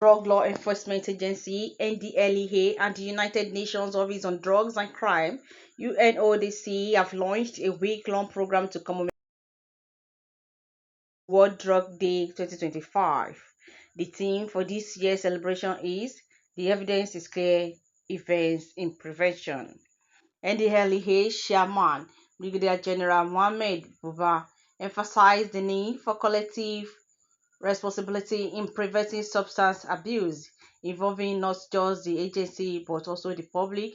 Drug Law Enforcement Agency (NDLEA) and the United Nations Office on Drugs and Crime (UNODC) have launched a week-long program to commemorate World Drug Day 2025. The theme for this year's celebration is "The Evidence is Clear: Events in Prevention." NDLEA Chairman Brigadier General Mohammed Buba emphasized the need for collective responsibility in preventing substance abuse, involving not just the agency but also the public,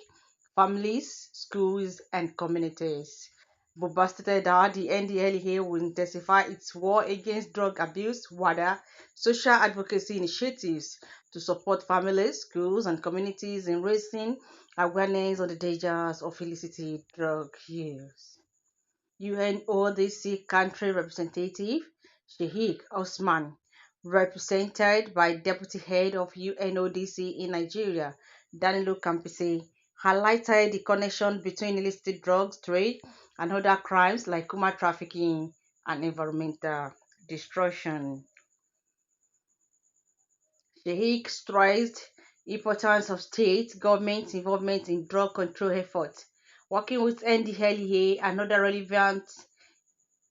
families, schools, and communities. Buba stated that the NDLEA will intensify its war against drug abuse, while social advocacy initiatives to support families, schools, and communities in raising awareness of the dangers of illicit drug use. UNODC country representative Sheikh Osman, represented by Deputy Head of UNODC in Nigeria, Danilo Campisi, highlighted the connection between illicit drugs trade and other crimes like human trafficking and environmental destruction. Sheikh stressed the importance of state government involvement in drug control efforts, working with NDLEA and other relevant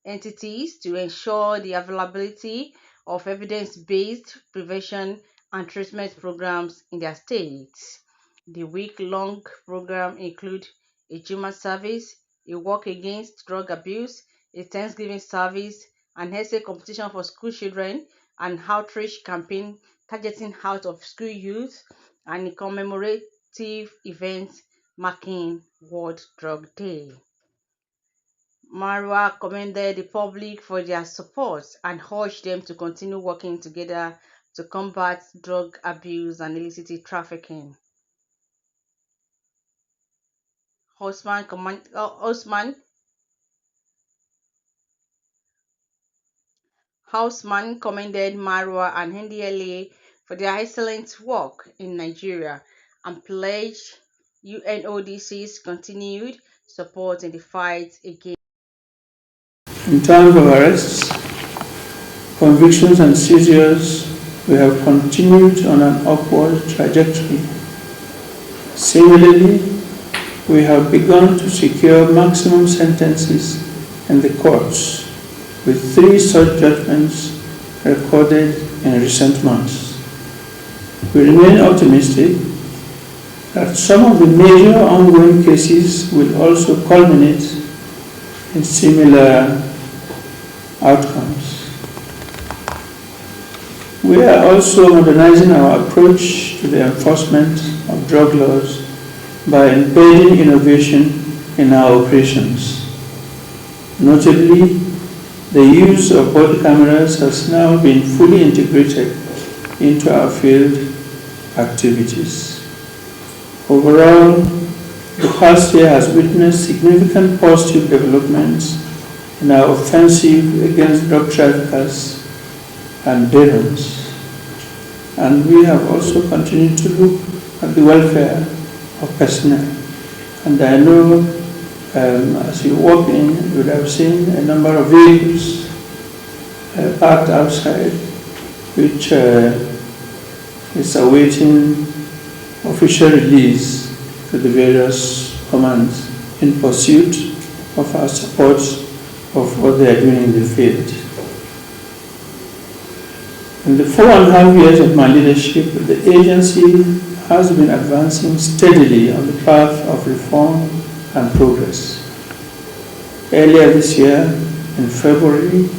entities to ensure the availability of evidence-based prevention and treatment programs in their states. The week-long program includes a Juma service, a walk against drug abuse, a Thanksgiving service, an essay competition for school children, an outreach campaign targeting out-of-school youth, and a commemorative event marking World Drug Day. Marwa commended the public for their support and urged them to continue working together to combat drug abuse and illicit trafficking. Houseman commended Marwa and NDLA for their excellent work in Nigeria and pledged UNODC's continued support in the fight against. In terms of arrests, convictions and seizures, we have continued on an upward trajectory. Similarly, we have begun to secure maximum sentences in the courts, with 3 such judgments recorded in recent months. We remain optimistic that some of the major ongoing cases will also culminate in similar outcomes. We are also modernizing our approach to the enforcement of drug laws by embedding innovation in our operations. Notably, the use of body cameras has now been fully integrated into our field activities. Overall, the past year has witnessed significant positive developments in our offensive against drug traffickers and barons, and we have also continued to look at the welfare of personnel. And I know as you walk in, you would have seen a number of vehicles parked outside, which is awaiting official release to the various commands in pursuit of our support of what they are doing in the field. In the 4.5 years of my leadership, the agency has been advancing steadily on the path of reform and progress. Earlier this year, in February,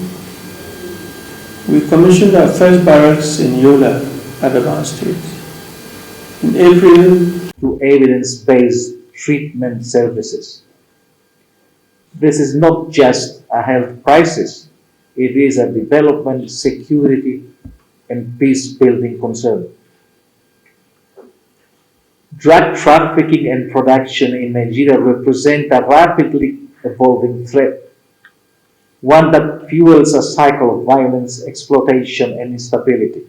we commissioned our first barracks in Yola, Adamawa State. In April, to evidence-based treatment services. This is not just a health crisis, it is a development, security, and peace-building concern. Drug trafficking and production in Nigeria represent a rapidly evolving threat, one that fuels a cycle of violence, exploitation, and instability.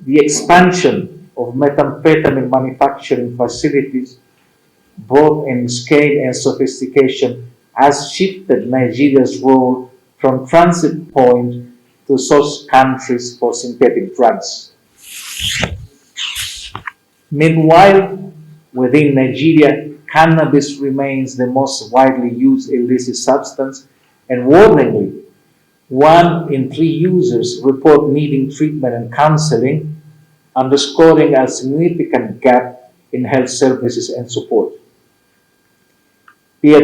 The expansion of methamphetamine manufacturing facilities, both in scale and sophistication, has shifted Nigeria's role from transit point to source countries for synthetic drugs. Meanwhile, within Nigeria, cannabis remains the most widely used illicit substance, and worryingly, 1 in 3 users report needing treatment and counseling, underscoring a significant gap in health services and support. The